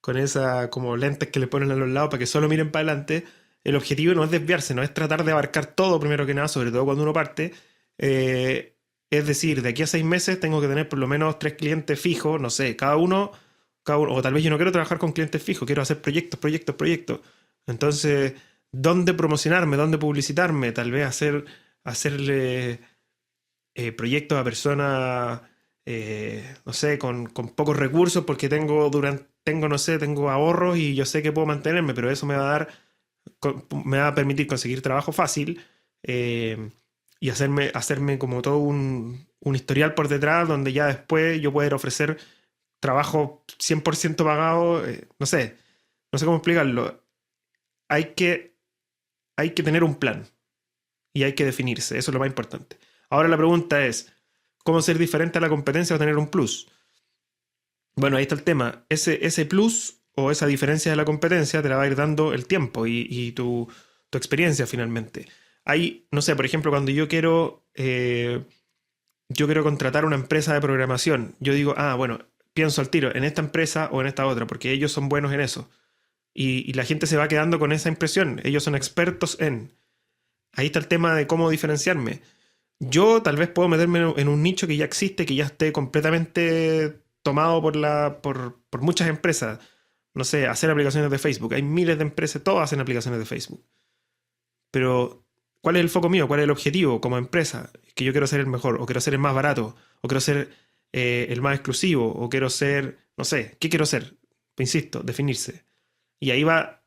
con esa como lentes que le ponen a los lados para que solo miren para adelante. El objetivo no es desviarse, no es tratar de abarcar todo primero que nada, sobre todo cuando uno parte. Es decir, de aquí a 6 meses tengo que tener por lo menos 3 clientes fijos, no sé, o tal vez yo no quiero trabajar con clientes fijos, quiero hacer proyectos. Entonces, ¿dónde promocionarme? ¿Dónde publicitarme? Tal vez hacerle proyectos a personas, no sé, con pocos recursos, porque no sé, tengo ahorros y yo sé que puedo mantenerme, pero eso me va a permitir conseguir trabajo fácil, y hacerme como todo un historial por detrás donde ya después yo poder ofrecer trabajo 100% pagado, no sé cómo explicarlo. Hay que, hay que tener un plan y hay que definirse, eso es lo más importante. Ahora la pregunta es, ¿cómo ser diferente a la competencia o tener un plus? Bueno, ahí está el tema. Ese plus o esa diferencia de la competencia te la va a ir dando el tiempo y tu experiencia finalmente. Hay, no sé, por ejemplo, cuando yo quiero contratar una empresa de programación, yo digo, bueno, pienso al tiro en esta empresa o en esta otra, porque ellos son buenos en eso. Y la gente se va quedando con esa impresión. Ellos son expertos en. Ahí está el tema de cómo diferenciarme. Yo tal vez puedo meterme en un nicho que ya existe, que ya esté completamente tomado por muchas empresas. No sé, hacer aplicaciones de Facebook. Hay miles de empresas, todas hacen aplicaciones de Facebook. Pero, ¿cuál es el foco mío? ¿Cuál es el objetivo como empresa? Que yo quiero ser el mejor, o quiero ser el más barato, o quiero ser el más exclusivo, o quiero ser, no sé, ¿qué quiero ser? Insisto, definirse. Y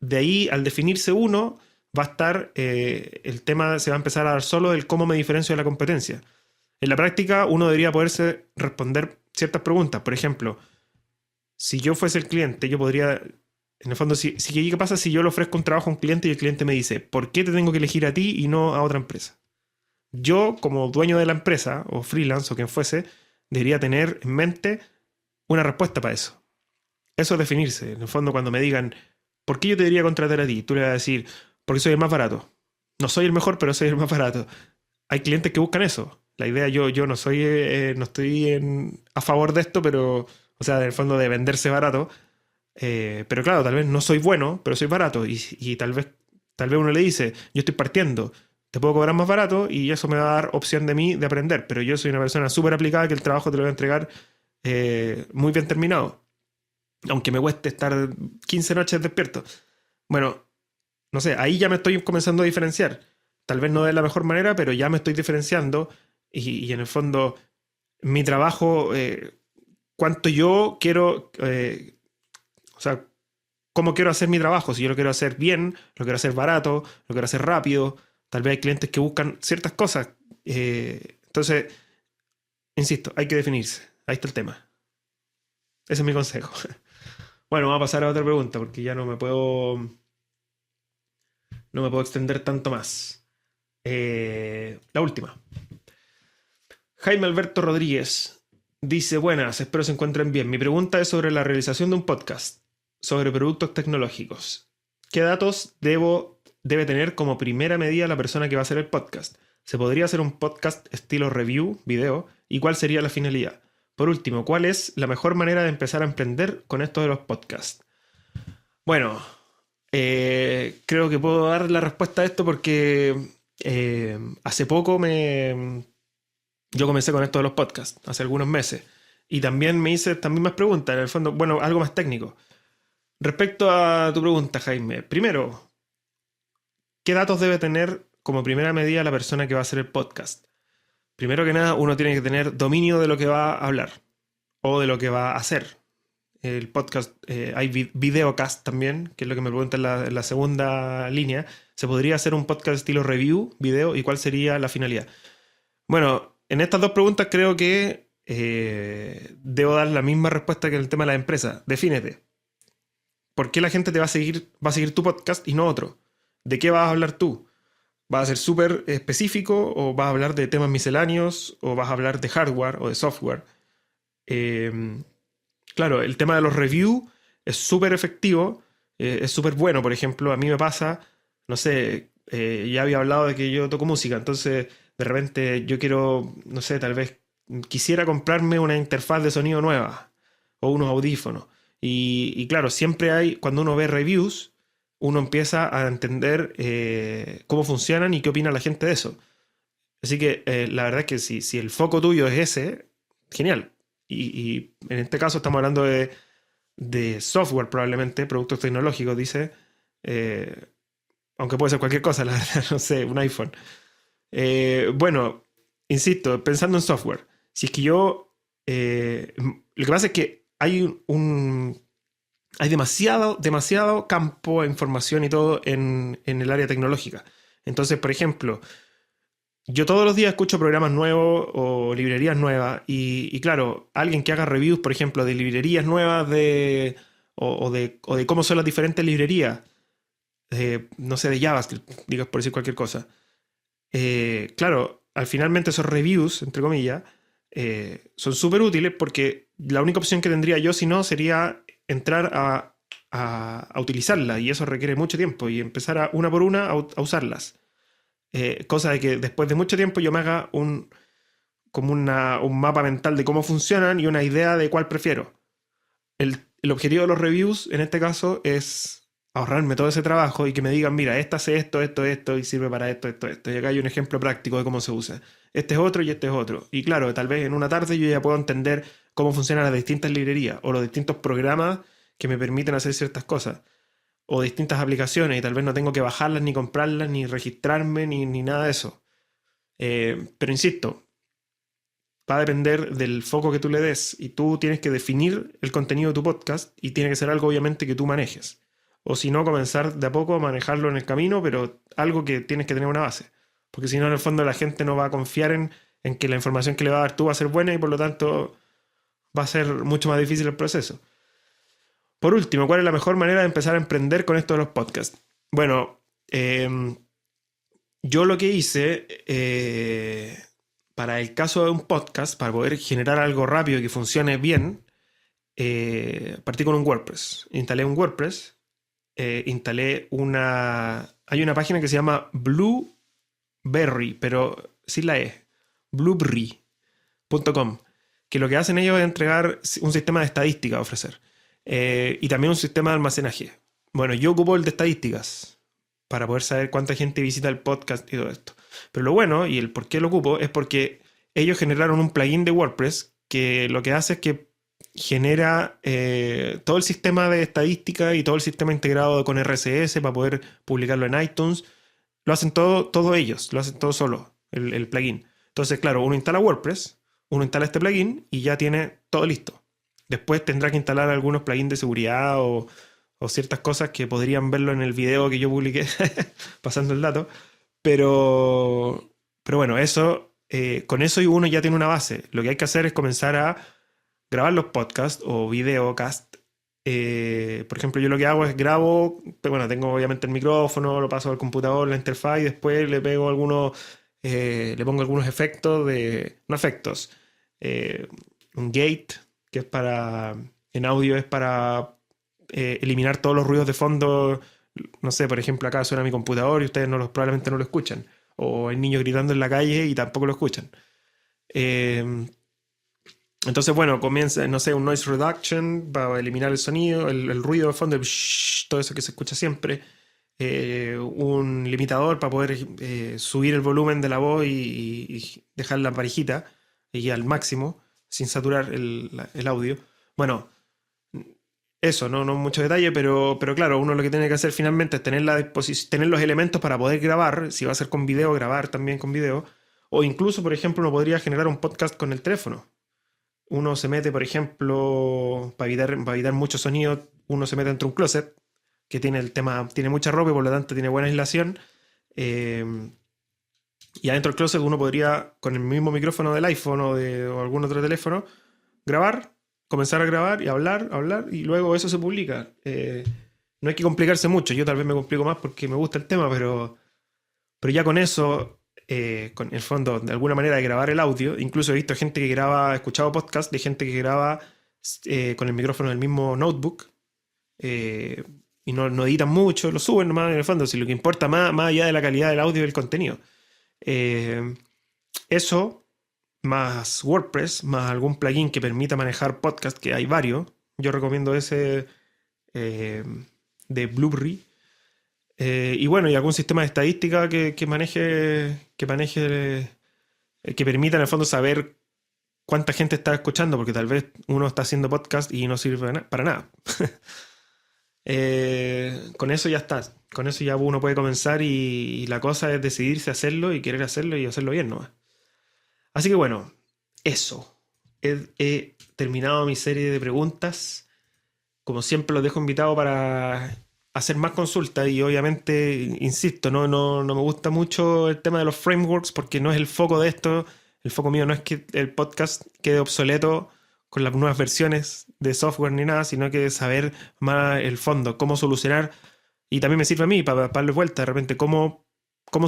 de ahí al definirse uno, va a estar, el tema se va a empezar a dar solo el cómo me diferencio de la competencia. En la práctica, uno debería poderse responder ciertas preguntas. Por ejemplo, si yo fuese el cliente, yo podría, en el fondo, ¿qué pasa si yo le ofrezco un trabajo a un cliente y el cliente me dice, ¿por qué te tengo que elegir a ti y no a otra empresa? Yo, como dueño de la empresa, o freelance, o quien fuese, debería tener en mente una respuesta para eso. Eso es definirse. En el fondo, cuando me digan, ¿por qué yo te debería contratar a ti? Tú le vas a decir, porque soy el más barato. No soy el mejor, pero soy el más barato. Hay clientes que buscan eso. La idea, yo no estoy a favor de esto, pero, o sea, en el fondo de venderse barato. Pero claro, tal vez no soy bueno, pero soy barato. Y tal vez uno le dice, yo estoy partiendo, te puedo cobrar más barato y eso me va a dar opción de mí de aprender. Pero yo soy una persona súper aplicada que el trabajo te lo voy a entregar muy bien terminado. Aunque me cueste estar 15 noches despierto. Bueno, no sé, ahí ya me estoy comenzando a diferenciar. Tal vez no de la mejor manera, pero ya me estoy diferenciando y en el fondo mi trabajo, cuánto yo quiero, o sea, cómo quiero hacer mi trabajo. Si yo lo quiero hacer bien, lo quiero hacer barato, lo quiero hacer rápido. Tal vez hay clientes que buscan ciertas cosas. Entonces, insisto, hay que definirse. Ahí está el tema. Ese es mi consejo. Bueno, vamos a pasar a otra pregunta porque ya no me puedo extender tanto más. La última. Jaime Alberto Rodríguez dice: buenas, espero se encuentren bien. Mi pregunta es sobre la realización de un podcast sobre productos tecnológicos. ¿Qué datos debe tener como primera medida la persona que va a hacer el podcast? ¿Se podría hacer un podcast estilo review, video? ¿Y cuál sería la finalidad? Por último, ¿cuál es la mejor manera de empezar a emprender con esto de los podcasts? Bueno, creo que puedo dar la respuesta a esto porque hace poco yo comencé con esto de los podcasts, hace algunos meses. Y también me hice estas mismas preguntas, en el fondo, bueno, algo más técnico. Respecto a tu pregunta, Jaime, primero, ¿qué datos debe tener como primera medida la persona que va a hacer el podcast? Primero que nada, uno tiene que tener dominio de lo que va a hablar o de lo que va a hacer. El podcast, hay videocast también, que es lo que me pregunta en la segunda línea. ¿Se podría hacer un podcast estilo review, video? ¿Y cuál sería la finalidad? Bueno, en estas dos preguntas creo que debo dar la misma respuesta que en el tema de la empresa. Defínete. ¿Por qué la gente te va a seguir tu podcast y no otro? ¿De qué vas a hablar tú? ¿Vas a ser súper específico o vas a hablar de temas misceláneos o vas a hablar de hardware o de software? Claro, el tema de los reviews es súper efectivo, es súper bueno. Por ejemplo, a mí me pasa, no sé, ya había hablado de que yo toco música, entonces de repente yo quiero, no sé, tal vez quisiera comprarme una interfaz de sonido nueva o unos audífonos. Y claro, siempre hay, cuando uno ve reviews, uno empieza a entender cómo funcionan y qué opina la gente de eso. Así que la verdad es que si el foco tuyo es ese, genial. Y en este caso estamos hablando de software probablemente, productos tecnológicos, dice. eh, Aunque puede ser cualquier cosa, la verdad, no sé, un iPhone. Bueno, insisto, pensando en software, si es que lo que pasa es que hay demasiado campo de información y todo en el área tecnológica. Entonces, por ejemplo, yo todos los días escucho programas nuevos o librerías nuevas y claro, alguien que haga reviews, por ejemplo, de librerías nuevas o de cómo son las diferentes librerías, no sé, de JavaScript, digas por decir cualquier cosa. Claro, al finalmente esos reviews, entre comillas, son súper útiles porque la única opción que tendría yo si no sería entrar a utilizarla y eso requiere mucho tiempo y empezar una por una a usarlas. Cosa de que después de mucho tiempo yo me haga un mapa mental de cómo funcionan y una idea de cuál prefiero. El objetivo de los reviews en este caso es ahorrarme todo ese trabajo y que me digan, mira, esta hace esto y sirve para esto. Y acá hay un ejemplo práctico de cómo se usa. Este es otro y este es otro. Y claro, tal vez en una tarde yo ya puedo entender cómo funcionan las distintas librerías o los distintos programas que me permiten hacer ciertas cosas. O distintas aplicaciones y tal vez no tengo que bajarlas, ni comprarlas, ni registrarme, ni nada de eso. Pero insisto, va a depender del foco que tú le des y tú tienes que definir el contenido de tu podcast y tiene que ser algo obviamente que tú manejes. O si no, comenzar de a poco a manejarlo en el camino, pero algo que tienes que tener una base. Porque si no, en el fondo la gente no va a confiar en que la información que le va a dar tú va a ser buena y por lo tanto va a ser mucho más difícil el proceso. Por último, ¿cuál es la mejor manera de empezar a emprender con esto de los podcasts? Bueno, yo lo que hice para el caso de un podcast, para poder generar algo rápido y que funcione bien, partí con un WordPress. Instalé un WordPress, hay una página que se llama Blueberry, pero sin la E, blueberry.com, que lo que hacen ellos es entregar un sistema de estadística a ofrecer. Y también un sistema de almacenaje. Bueno, yo ocupo el de estadísticas para poder saber cuánta gente visita el podcast y todo esto. Pero lo bueno, y el por qué lo ocupo, es porque ellos generaron un plugin de WordPress que lo que hace es que genera todo el sistema de estadística y todo el sistema integrado con RSS para poder publicarlo en iTunes. Lo hacen todo ellos, lo hacen todo solo, el plugin. Entonces, claro, uno instala WordPress, uno instala este plugin y ya tiene todo listo. Después tendrá que instalar algunos plugins de seguridad o ciertas cosas que podrían verlo en el video que yo publiqué, pasando el dato. Pero bueno, con eso uno ya tiene una base. Lo que hay que hacer es comenzar a grabar los podcasts o videocast. Por ejemplo, yo lo que hago es grabo, bueno, tengo obviamente el micrófono, lo paso al computador, la interfaz y después le pego le pongo algunos efectos no efectos, eh, un gate, que es en audio es para eliminar todos los ruidos de fondo. No sé, por ejemplo, acá suena mi computador y ustedes probablemente no lo escuchan. O hay niños gritando en la calle y tampoco lo escuchan. Eh, entonces, bueno, comienza, no sé, un noise reduction para eliminar el sonido, el ruido de fondo, todo eso que se escucha siempre. Un limitador para poder subir el volumen de la voz y dejarla parejita y al máximo, sin saturar el audio. Bueno, eso, no mucho detalle, pero claro, uno lo que tiene que hacer finalmente es tener los elementos para poder grabar. Si va a ser con video, grabar también con video. O incluso, por ejemplo, uno podría generar un podcast con el teléfono. Uno se mete, por ejemplo, para evitar mucho sonido, uno se mete dentro de un closet que tiene mucha ropa y por lo tanto tiene buena aislación. eh, y adentro del closet uno podría, con el mismo micrófono del iPhone o algún otro teléfono, grabar, comenzar a grabar y hablar, y luego eso se publica. No hay que complicarse mucho. Yo tal vez me complico más porque me gusta el tema, pero ya con eso, con el fondo, de alguna manera de grabar el audio, incluso he visto gente que graba, he escuchado podcast de gente que graba con el micrófono del mismo notebook, eh, y no editan mucho, lo suben nomás en el fondo, si lo que importa más allá de la calidad del audio y del contenido. Eh, Eso, más WordPress, más algún plugin que permita manejar podcast, que hay varios. Yo recomiendo ese eh, de Blueberry. Y bueno, y algún sistema de estadística que permita en el fondo saber cuánta gente está escuchando, porque tal vez uno está haciendo podcast y no sirve para nada. Con eso ya está. Con eso ya uno puede comenzar y la cosa es decidirse a hacerlo y querer hacerlo y hacerlo bien nomás. Así que bueno, eso. He terminado mi serie de preguntas. Como siempre los dejo invitados para hacer más consultas y obviamente, insisto, no me gusta mucho el tema de los frameworks porque no es el foco de esto. El foco mío no es que el podcast quede obsoleto con las nuevas versiones de software ni nada, sino que saber más el fondo, cómo solucionar, y también me sirve a mí para darle vuelta de repente, cómo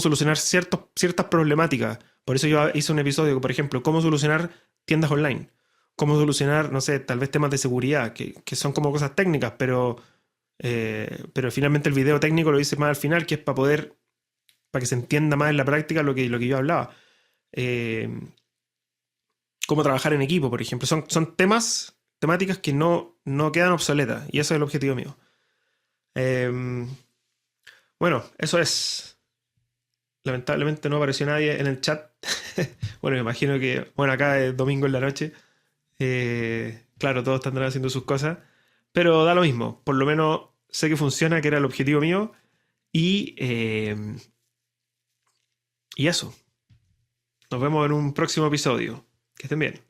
solucionar ciertas problemáticas. Por eso yo hice un episodio, por ejemplo, cómo solucionar tiendas online, cómo solucionar, no sé, tal vez temas de seguridad, que son como cosas técnicas, pero finalmente el video técnico lo hice más al final, que es para que se entienda más en la práctica lo que yo hablaba. Eh, Cómo trabajar en equipo, por ejemplo. Son temáticas que no quedan obsoletas, y eso es el objetivo mío. Eh, bueno, eso es. Lamentablemente no apareció nadie en el chat. Bueno, me imagino que, bueno, acá es domingo en la noche. Claro, todos están haciendo sus cosas, pero da lo mismo. Por lo menos sé que funciona, que era el objetivo mío. Y eso. Nos vemos en un próximo episodio. Que estén bien.